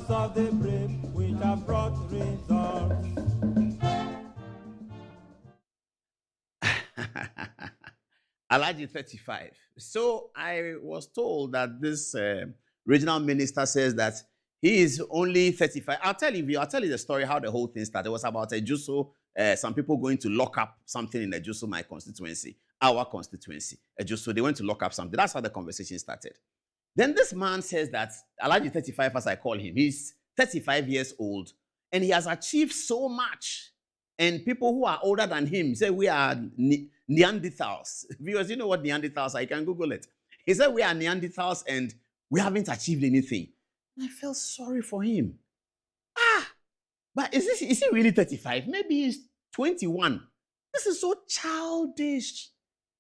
voice of the brave which have brought results. Alaji 35. So I was told that this regional minister says that he is only 35. I'll tell you the story how the whole thing started. It was about Ejuso, some people going to lock up something in Ejuso, my constituency, our constituency. Ejuso, they went to lock up something. That's how the conversation started. Then this man says that, Alaji 35 as I call him, he's 35 years old and he has achieved so much. And people who are older than him say we are Neanderthals. Viewers, you know what Neanderthals are? You can Google it. He said we are Neanderthals and we haven't achieved anything. And I felt sorry for him. But is he really 35? Maybe he's 21. This is so childish,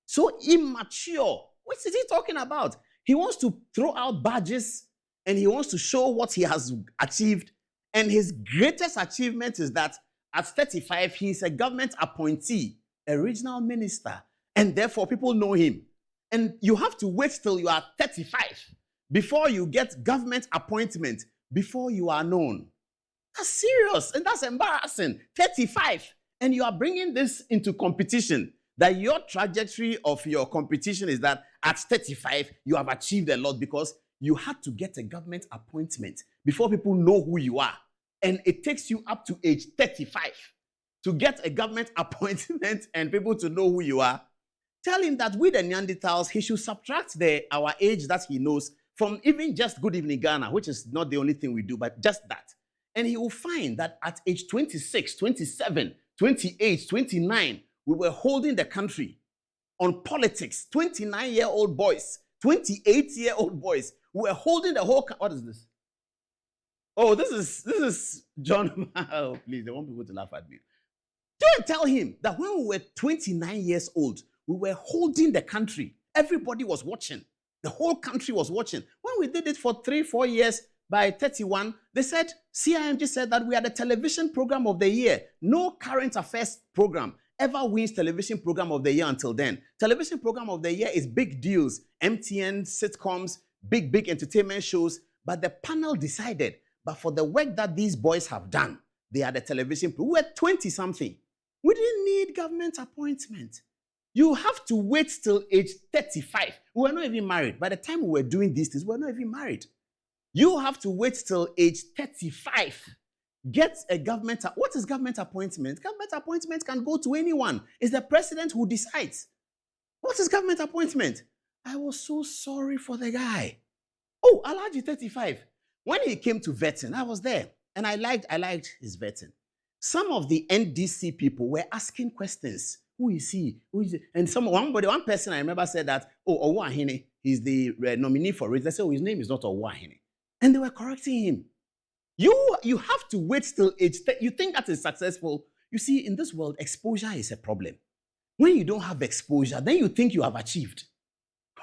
so immature. What is he talking about? He wants to throw out badges and he wants to show what he has achieved. And his greatest achievement is that at 35, he is a government appointee, a regional minister, and therefore people know him. And you have to wait till you are 35 before you get government appointment, before you are known. That's serious and that's embarrassing. 35, and you are bringing this into competition, that your trajectory of your competition is that at 35, you have achieved a lot because you had to get a government appointment before people know who you are. And it takes you up to age 35 to get a government appointment and people to know who you are. Tell him that with the Neanderthals, he should subtract our age that he knows from even just Good Evening Ghana, which is not the only thing we do, but just that. And he will find that at age 26, 27, 28, 29, we were holding the country on politics. 29-year-old boys, 28-year-old boys, we were holding the whole. What is this? Oh, this is John. Oh, please, I want people to laugh at me. Don't tell him that when we were 29 years old, we were holding the country. Everybody was watching. The whole country was watching. When we did it for 3-4 years, by 31, they said, CIMG said that we are the television program of the year. No current affairs program ever wins television program of the year until then. Television program of the year is big deals, MTN, sitcoms, big entertainment shows. But the panel decided, but for the work that these boys have done, they are the television. We were 20-something. We didn't need government appointment. You have to wait till age 35. We were not even married. By the time we were doing these things, we were not even married. You have to wait till age 35. Get a government. What is government appointment? Government appointment can go to anyone. It's the president who decides. What is government appointment? I was so sorry for the guy. Oh, Alaji 35. When he came to vetting, I was there. And I liked his vetting. Some of the NDC people were asking questions. Who is he? Who is he? And one person I remember said that, oh, Owahene, he's the nominee for it. They said, oh, his name is not Owahene. And they were correcting him. You have to wait till age 30. You think that is successful. You see, in this world, exposure is a problem. When you don't have exposure, then you think you have achieved.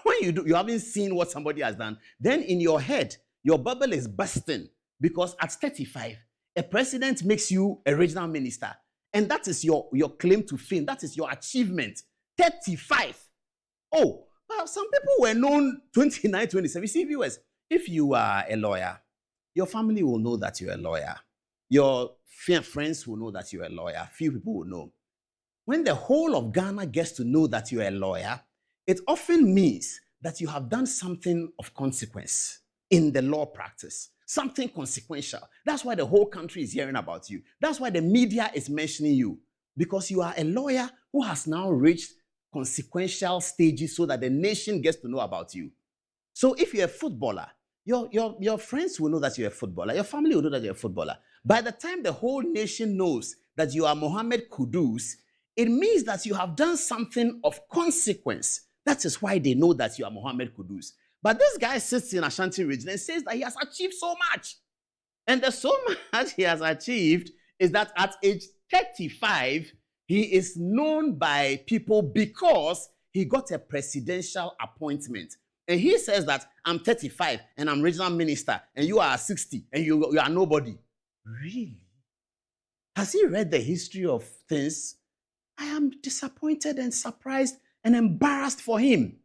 When you haven't seen what somebody has done, then in your head, your bubble is bursting because at 35, a president makes you a regional minister. And that is your claim to fame. That is your achievement. 35. Oh, well, some people were known 29, 27. You see, viewers, if you are a lawyer, your family will know that you're a lawyer. Your friends will know that you're a lawyer. Few people will know. When the whole of Ghana gets to know that you're a lawyer, it often means that you have done something of consequence in the law practice, something consequential. That's why the whole country is hearing about you. That's why the media is mentioning you, because you are a lawyer who has now reached consequential stages so that the nation gets to know about you. So if you're a footballer, your friends will know that you're a footballer. Your family will know that you're a footballer. By the time the whole nation knows that you are Mohammed Kudus, it means that you have done something of consequence. That is why they know that you are Mohammed Kudus. But this guy sits in Ashanti region and says that he has achieved so much. And the so much he has achieved is that at age 35, he is known by people because he got a presidential appointment. And he says that I'm 35 and I'm regional minister and you are 60 and you are nobody. Really? Has he read the history of things? I am disappointed and surprised and embarrassed for him.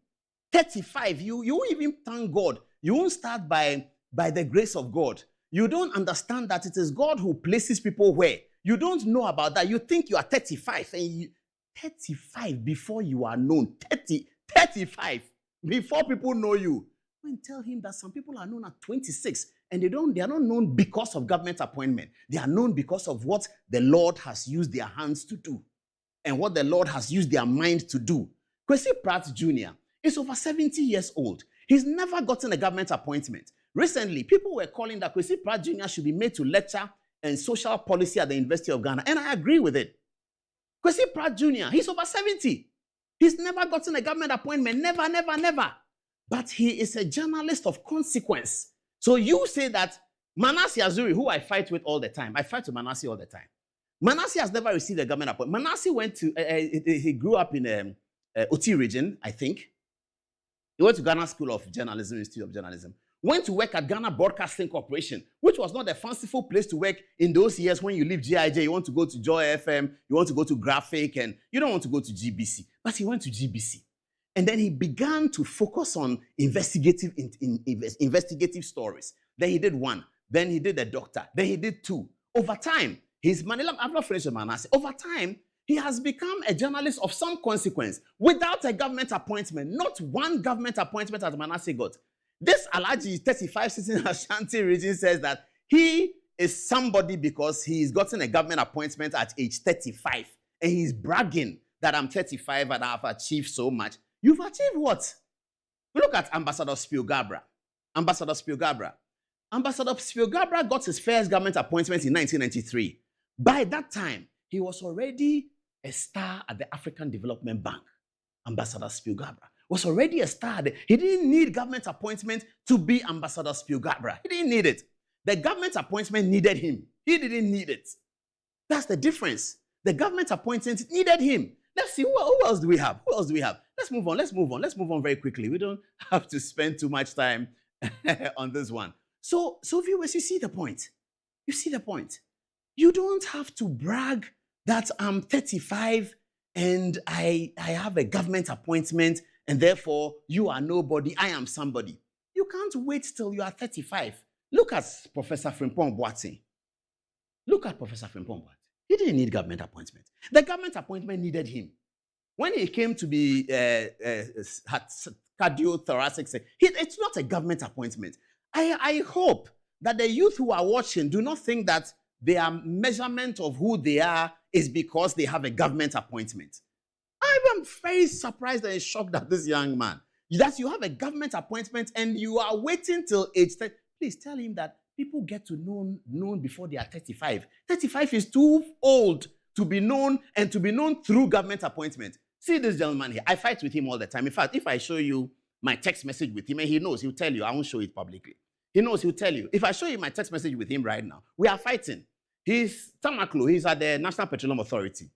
35, you won't even thank God. You won't start by the grace of God. You don't understand that it is God who places people where. You don't know about that. You think you are 35 and 35 before you are known. 35 before people know you. Go and tell him that some people are known at 26 and they are not known because of government appointment. They are known because of what the Lord has used their hands to do and what the Lord has used their mind to do. Kwesi Pratt Jr. is over 70 years old. He's never gotten a government appointment. Recently, people were calling that Kwesi Pratt Jr. should be made to lecture in social policy at the University of Ghana, and I agree with it. Kwesi Pratt Jr., he's over 70. He's never gotten a government appointment. Never, never, never. But he is a journalist of consequence. So you say that Manasseh Azuri, who I fight with all the time, I fight with Manasseh all the time. Manasseh has never received a government appointment. Manasseh went to, he grew up in Oti region, I think. He went to Ghana School of Journalism, Institute of Journalism. Went to work at Ghana Broadcasting Corporation, which was not a fanciful place to work in those years when you leave GIJ. You want to go to Joy FM, you want to go to Graphic, and you don't want to go to GBC. But he went to GBC. And then he began to focus on investigative stories. Then he did one. Then he did a doctor. Then he did two. Over time, I've not finished with Manasseh. Over time, he has become a journalist of some consequence without a government appointment. Not one government appointment as Manasseh got. This Alhaji 35 sitting in Ashanti region says that he is somebody because he's gotten a government appointment at age 35. And he's bragging that I'm 35 and I've achieved so much. You've achieved what? Look at Ambassador Spielgabra. Ambassador Spielgabra got his first government appointment in 1993. By that time, he was already a star at the African Development Bank. Ambassador Spielgabra was already a star. He didn't need government appointment to be Ambassador Spielgabra. He didn't need it. The government appointment needed him. He didn't need it. That's the difference. The government appointment needed him. Let's see, who else do we have? Who else do we have? Let's move on. Let's move on very quickly. We don't have to spend too much time on this one. So viewers, you see the point. You see the point. You don't have to brag that I'm 35 and I have a government appointment and therefore you are nobody, I am somebody. You can't wait till you are 35. Look at Professor Frimpong Boateng. Look at Professor Frimpong Boateng. He didn't need government appointment. The government appointment needed him. When he came to be cardiothoracic, it's not a government appointment. I hope that the youth who are watching do not think that their measurement of who they are is because they have a government appointment. I'm very surprised and shocked at this young man. That you have a government appointment and you are waiting till age 30. Please tell him that people get to known before they are 35. 35 is too old to be known and to be known through government appointment. See this gentleman here. I fight with him all the time. In fact, if I show you my text message with him, and he knows, he'll tell you. I won't show it publicly. He knows, he'll tell you. If I show you my text message with him right now, we are fighting. He's Tamaklo. He's at the National Petroleum Authority.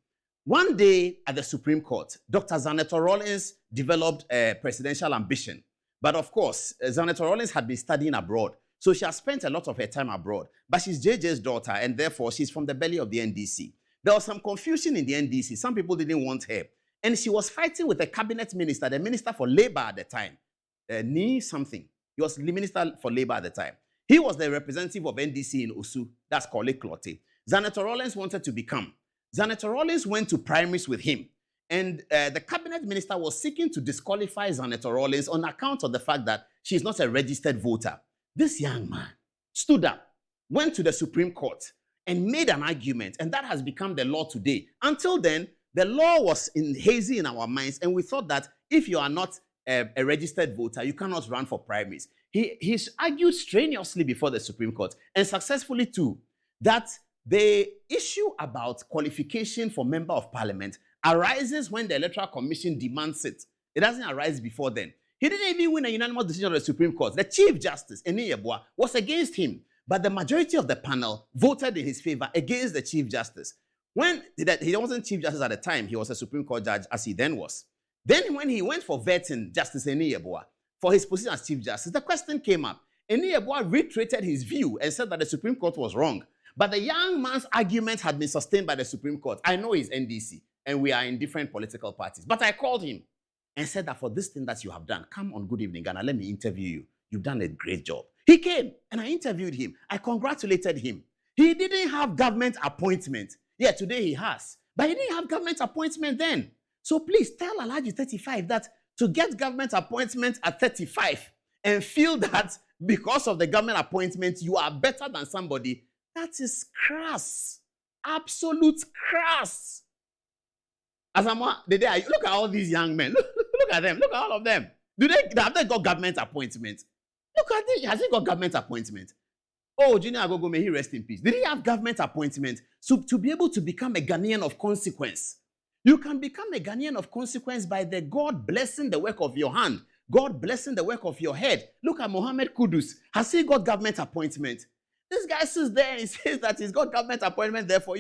One day at the Supreme Court, Dr. Zaneto Rawlings developed a presidential ambition. But of course, Zaneto Rawlings had been studying abroad. So she has spent a lot of her time abroad. But she's JJ's daughter, and therefore she's from the belly of the NDC. There was some confusion in the NDC. Some people didn't want her. And she was fighting with the cabinet minister, the minister for labor at the time. Ni something. He was the minister for labor at the time. He was the representative of NDC in Osu. That's Kole Klote. Zaneto Rawlings wanted to become. Zaneto Rawlings went to primaries with him. And the cabinet minister was seeking to disqualify Zaneto Rawlings on account of the fact that she's not a registered voter. This young man stood up, went to the Supreme Court, and made an argument. And that has become the law today. Until then, the law was hazy in our minds. And we thought that if you are not a registered voter, you cannot run for primaries. He's argued strenuously before the Supreme Court, and successfully too, that the issue about qualification for member of parliament arises when the Electoral Commission demands it. It doesn't arise before then. He didn't even win a unanimous decision of the Supreme Court. The Chief Justice, Eni Yeboah, was against him, but the majority of the panel voted in his favor against the Chief Justice. When he wasn't Chief Justice at the time, he was a Supreme Court judge, as he then was. Then when he went for vetting Justice Eni Yeboah for his position as Chief Justice, the question came up. Eni Yeboah reiterated his view and said that the Supreme Court was wrong. But the young man's argument had been sustained by the Supreme Court. I know he's NDC, and we are in different political parties. But I called him and said that for this thing that you have done, come on Good Evening Ghana, let me interview you. You've done a great job. He came and I interviewed him. I congratulated him. He didn't have government appointment. Yeah, today he has. But he didn't have government appointment then. So please tell Alhaji 35 that to get government appointment at 35 and feel that because of the government appointment you are better than somebody, that is crass. Absolute crass. As I'm the day, look at all these young men. Look at them. Look at all of them. Have they got government appointment? Look at it. Has he got government appointment? Oh, Junior Agogo, may he rest in peace. Did he have government appointment? So to be able to become a Ghanaian of consequence, you can become a Ghanaian of consequence by the God blessing the work of your hand, God blessing the work of your head. Look at Mohammed Kudus. Has he got government appointment? This guy sits there and says that he's got government appointment. Therefore,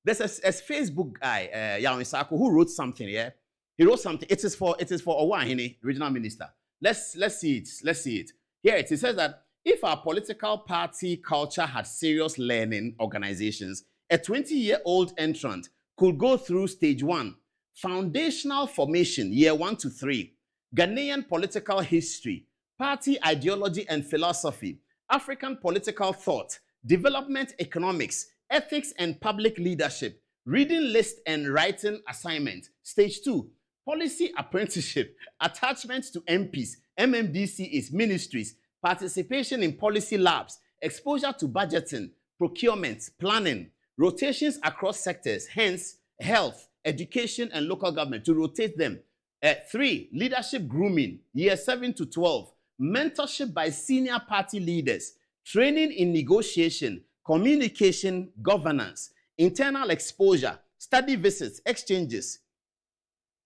there's a Facebook guy, Yawin Sako, who wrote something. Yeah, he wrote something. It is for Adom-Otchere Regional Minister. Let's see it. Let's see it. Here it says that if our political party culture had serious learning organizations, a 20-year-old entrant could go through stage 1, foundational formation, year 1 to 3, Ghanaian political history, party ideology and philosophy, African political thought, development economics, ethics and public leadership, reading list and writing assignment, stage 2, policy apprenticeship, attachment to MPs, MMDCs, ministries, participation in policy labs, exposure to budgeting, procurement, planning, rotations across sectors, hence health, education, and local government, to rotate them. 3, leadership grooming, year 7 to 12, mentorship by senior party leaders, training in negotiation, communication, governance, internal exposure, study visits, exchanges,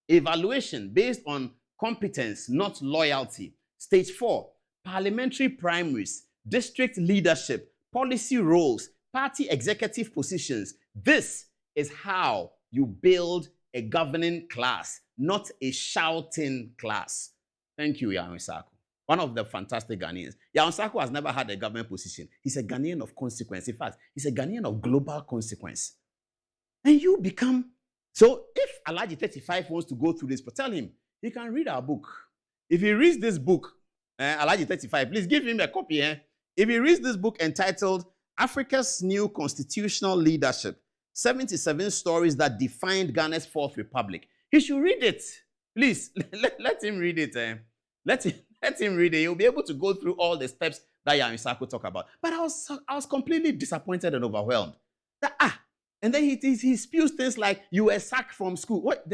evaluation based on competence, not loyalty. Stage 4, parliamentary primaries, district leadership, policy roles, party executive positions. This is how you build a governing class, not a shouting class. Thank you, Yawin Sako. One of the fantastic Ghanaians. Yawin Sako has never had a government position. He's a Ghanaian of consequence. In fact, he's a Ghanaian of global consequence. And you become... So if Alhaji 35 wants to go through this, but tell him, he can read our book. If he reads this book, Alhaji 35, please give him a copy. If he reads this book entitled Africa's New Constitutional Leadership, 77 Stories That Defined Ghana's Fourth Republic, he should read it. Please, let him read it. Let him read it. He'll be able to go through all the steps that Yawin Sako talk about. But I was completely disappointed and overwhelmed. And then he spews things like, you were sacked from school. What?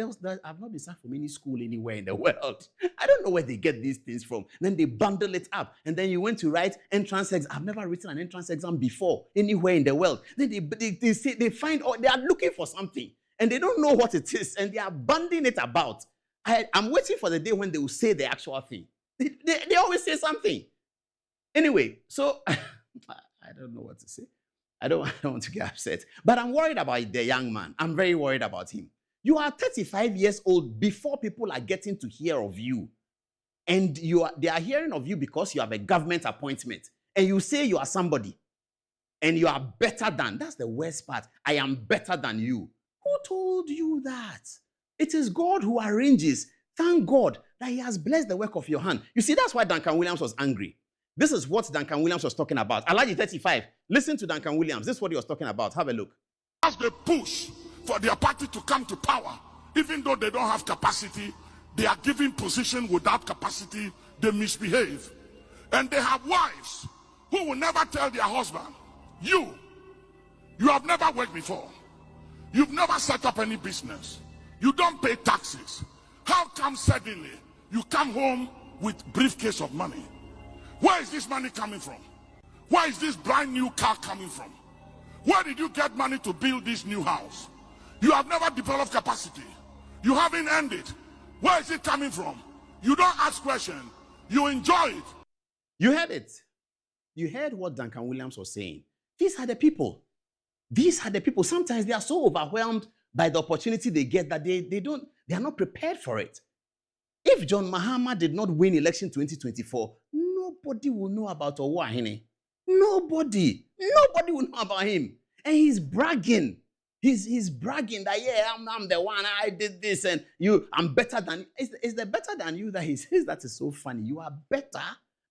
I've not been sacked from any school anywhere in the world. I don't know where they get these things from. Then they bundle it up. And then you went to write entrance exam. I've never written an entrance exam before anywhere in the world. Then they say they find out, they are looking for something. And they don't know what it is. And they are banding it about. I'm waiting for the day when they will say the actual thing. They always say something. Anyway, so I don't know what to say. I don't want to get upset. But I'm worried about the young man. I'm very worried about him. You are 35 years old before people are getting to hear of you. And they are hearing of you because you have a government appointment. And you say you are somebody. And you are better than. That's the worst part. I am better than you. Who told you that? It is God who arranges. Thank God that he has blessed the work of your hand. You see, that's why Duncan Williams was angry. This is what Duncan Williams was talking about. Alhaji 35, listen to Duncan Williams. This is what he was talking about. Have a look. As they push for their party to come to power, even though they don't have capacity, they are given position without capacity, they misbehave. And they have wives who will never tell their husband, you have never worked before. You've never set up any business. You don't pay taxes. How come suddenly you come home with briefcase of money? Where is this money coming from? Where is this brand new car coming from? Where did you get money to build this new house? You have never developed capacity. You haven't earned it. Where is it coming from? You don't ask questions. You enjoy it. You heard it. You heard what Duncan Williams was saying. These are the people. These are the people. Sometimes they are so overwhelmed by the opportunity they get that they are not prepared for it. If John Mahama did not win election 2024, nobody will know about Adom-Otchere. Nobody will know about him. And he's bragging. He's bragging that, yeah, I'm the one, I did this, and I'm better than you. It's the better than you that he says that is so funny. You are better.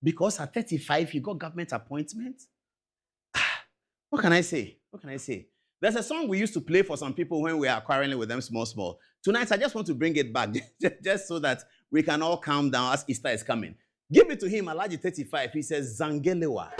because at 35 he got government appointment. What can I say? What can I say? There's a song we used to play for some people when we are quarreling with them small. Tonight, I just want to bring it back just so that we can all calm down as Easter is coming. Give it to him, Alaji 35. He says, Zangelewa.